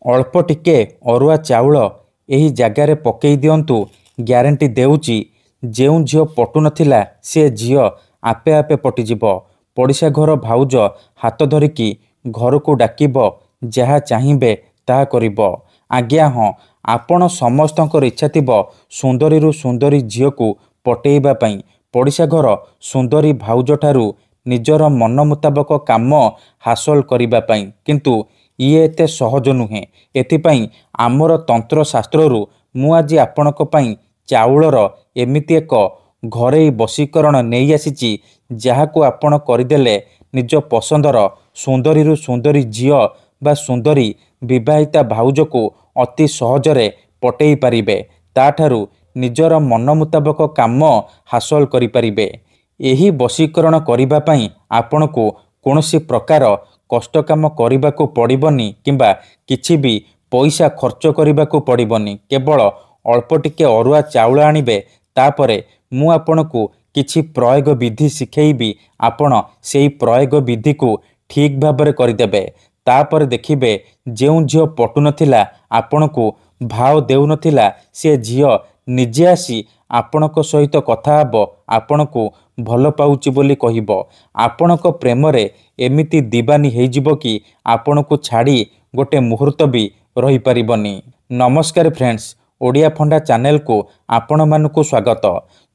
अल्प टिके अरुआ चाउल एही जगार पकई दिंतु। ग्यारंटी देउची जेउ झील पटु नथिला से झील आपे आपे पटिजिब। पड़िशा घर भाउज हाथ धरिकी घर को डाकिब, जहा चाहिए ताहा करिब। आज्ञा हाँ, आपण समस्तंकर इच्छा थिब सुंदरी रु सुंदरी झील को पटेइबा पई। पड़िशा घर सुंदरी भाउज ठारू निजर मन मुताबक काम हासिल करिबा पई, किंतु ये एते सहज नुहे। एथिपाई आमर तंत्र शास्त्रु मु आज आपणक पई चाउलर एमिति एक घरेई बशीकरण नहीं आसीची, जहाकू आपण करदेले निज पसंदर सुंदरी रु सुंदरी झील बा सुंदरी विवाहिता भाउज को अति सहजरे पटेई पारिबे। ताठारू निजर मन मुताबक काम हासिल करि पारिबे। एही बशीकरण करिबा पई आपणको कोनोसी प्रकार कष्ट काम करिबाकू पड़िबनी किंबा किछि भी पैसा खर्च करिबाकू पड़िबनी। केवल अल्प टिके अरुआ चाउल आनिबे, तापरे मु आपणको किछि प्रयोग विधि शिखेइबी। आपण सेही प्रयोग विधि को ठीक भाबरे करिदेबे। तापर देखिबे जेउ झील पटु नथिला, आपणको भाव देउ नथिला, से झील निजे आसी आपणक सहित कथा हब, आपणको भल पाउची बोली कहिबो। आपणक प्रेमरे एमिति दीवानी हेजिबो कि आपणको छाड़ी गोटे मुहूर्त भी रही परिबनी। नमस्कार फ्रेंड्स, ओडिया फंडा चैनल को आपण मानकु स्वागत।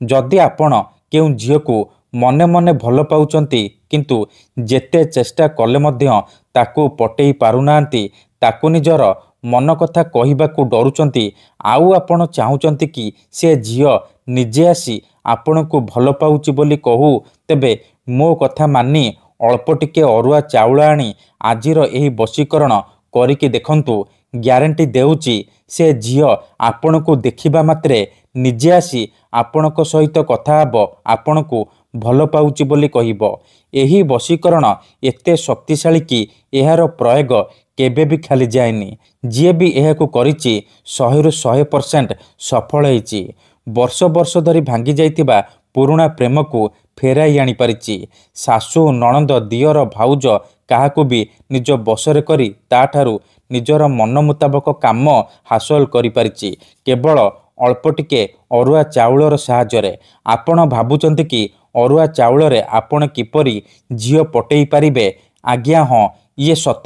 जदि आपण केउ झील को मने मने भल पाउचंती, किंतु जेते चेष्टा कले मध्य ताकू पटेई पारुनांती, ताकू निजर मन कथा कहिबाकू डरुचंती, आउ आपण चाहुचंती कि से झील निजे आसी आपणको भल पाउची बोली कहू, तेबे मो कथा मानी अल्प टिके अरुआ चाउल आनी आजिर एही बशीकरण करिकी देखंतु। ग्यारंटी देउची से झील आपणको देखिबा मात्रे निजे आसी आपणक सहित कथा हब, आपणको भल पाउची बोली कहिबो। एही बशीकरण एते शक्तिशाली कि एहार प्रयोग केबे भी खाली जाएनी। जी भी एहाकू करिची 100 रु 100% सफल होईची। वर्ष वर्ष धरी भांगी जाइतिबा पुराणा प्रेम को फेराई आनी पारिची। सासू नणंद दियर भाउज काहाकू भी निज बसरे करी ताठारू निजर मन मुताबक काम हासिल करि पारिची, केवल अल्प टिके अरुआ चाउलर साहाय्य। आपण भाबुचंती कि अरुआ चाउलरे आपण किपरि झील पटेई पारिबे? आज्ञा हाँ, ये सत।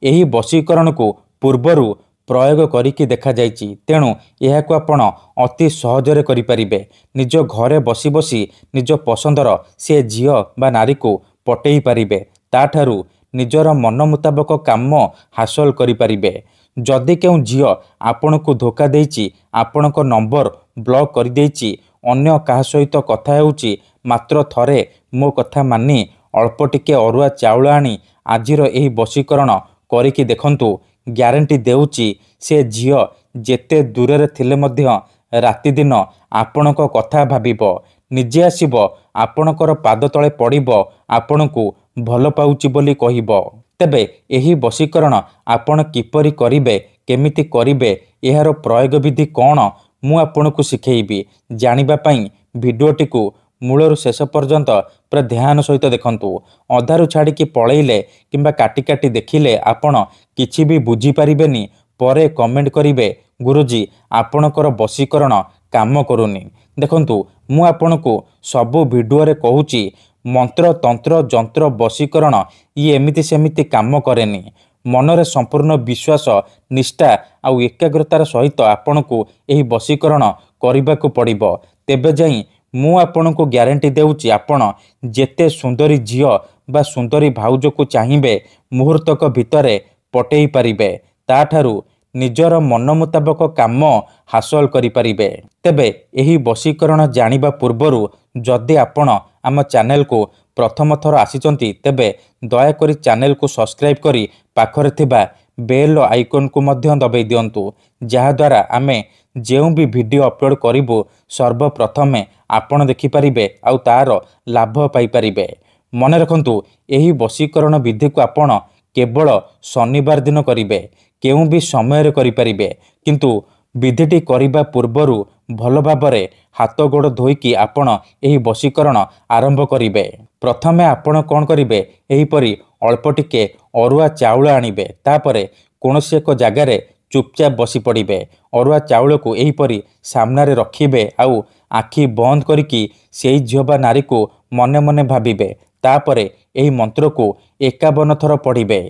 एही बशीकरण को पूर्वरु प्रयोग करिकी देखा जाइची, तेणु एहाकू आपण अति सहजरे करि पारिबे। निज घरे बसी बसी निज पसंदर से झील बा नारी को पटेई पारिबे। ताठारू निजर मन मुताबक काम हासिल करि पारिबे। जदि केउ झील आपणको धोखा देइची, आपणको नंबर ब्लॉक करि देइची, अन्य काहा सहित कथा हेउची, मात्र थरे मो कथा मानी अल्प टिके अरुआ चाउल आनी आजिर एही बशीकरण करिकी देखंतु। ग्यारंटी देउची से झील जेते दूर थिले मध्य राति दिन आपणक कथा भाबिबो, निजे आसीबो, आपणकर पाद तळे पड़िबो, आपणको भल पाउची बोली कहिबो। तेबे एही बशीकरण आपण किपरि करिबे, केमिति करिबे, एहार प्रयोग विधि कोन, मु आपणको शिखेइबी। जानिबा पई भिडियोटी को मूलर शेष पर्यंत पूरा ध्यान सहित देखंतु। अधारू छाड़िकी पळेइले किंबा काटी काटी देखिले आपण किछि भी बुझी पारिबेनी। परे कमेंट करिवे, गुरुजी आपणकर बशीकरण काम करूनी। देखंतु, मु आपणको सबु भिडियोरे कहूची, मंत्र तंत्र जंत्र बशीकरण ये एमिति सेमिति काम करेनी। मनरे संपूर्ण विश्वास निष्ठा आउ एकाग्रतार सहित आपणको एही बशीकरण करिबाकू पड़िबो। तेबे जाई मु आपणको ग्यारंटी देउची, आपण जेते सुंदरी झील बा सुंदरी भाउज को चाहिए मुहूर्तक भितरे पटेई पारिबे। ताठारू निजर मन मुताबक काम हासिल करि पारिबे। तेबे एही बशीकरण जानिबा पूर्वरु जदि आपण आम चैनल को प्रथम थर आसीचंती, तेबे दया करी चैनल को सब्सक्राइब करी पाखरे थिबा बेल आइकन को मध्य दबाई दियंतु, जहा द्वारा आमे जेउ भी वीडियो अपलोड करिबो सर्वप्रथमे आपण देखि पारिबे आउ तार लाभ पाई पारिबे। मने रखंतु, एही बशीकरण विधि को आपण केवल शनिवार दिन करिबे, केउ भी समय रे करि पारिबे, किंतु विधिटी करिबा पूर्वरु भल भाबरे हाथ गोड़ धोईकी आपण एही बशीकरण आरंभ करिबे। प्रथमे आपण कोन करिबे, एही परी अल्प टिके अरुआ चाउल आनिबे, तापरे କୌଣସି ଏକ ଜାଗାରେ ଚୁପଚାପ ବସି ପଡ଼ିବେ। ଅରୁଆ ଚାଉଳକୁ ଏହିପରି ସାମ୍ନାରେ ରଖିବେ ଆଉ ଆଖି ବନ୍ଦ କରିକି ସେଇ ଝିଅ ବା ନାରୀକୁ ମନେ ମନେ ଭାବିବେ। ତାପରେ ଏହି ମନ୍ତ୍ରକୁ 51 ଥର ପଢ଼ିବେ।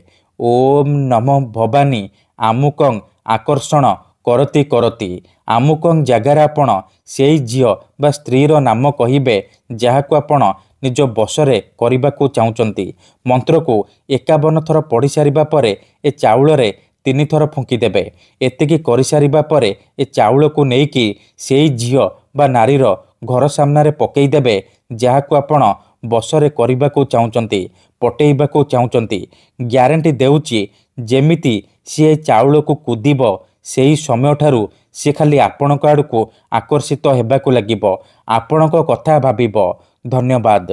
ଓମ୍ ନମଃ ଭବାନୀ ଆମୁକଂ ଆକର୍ଷଣ କରତି କରତି। ଆମୁକଂ ଜାଗାରେ ଆପଣ ସେଇ ଝିଅ ବା ସ୍ତ୍ରୀର ନାମ କହିବେ ଯାହାକୁ ଆପଣ ନିଜ ବଶରେ କରିବାକୁ ଚାହୁଁଛନ୍ତି। ମନ୍ତ୍ରକୁ 51 ଥର ପଢ଼ି ସାରିବା ପରେ ଏ ଚାଉଳରେ 3 ଥର ଫୁଙ୍କିଦେବେ। ଏତିକି କରିସାରିବା ପରେ ଏ ଚାଉଳକୁ ନେଇକି ସେଇ ଝିଅ ବା ନାରୀର ଘର ସାମ୍ନାରେ ପକେଇଦେବେ ଯାହାକୁ ଆପଣ ବଶରେ କରିବାକୁ ଚାହୁଁଛନ୍ତି, ପଟେଇବାକୁ ଚାହୁଁଛନ୍ତି। ଗ୍ୟାରେଣ୍ଟି ଦେଉଛି ଯେମିତି ସିଏ ଚାଉଳକୁ କୁଦିବ ସେହି ସମୟଠାରୁ ସେ ଖାଲି ଆପଣଙ୍କ ଆଡ଼କୁ ଆକର୍ଷିତ ହେବାକୁ ଲାଗିବ, ଆପଣଙ୍କ କଥା ଭାବିବ। ଧନ୍ୟବାଦ।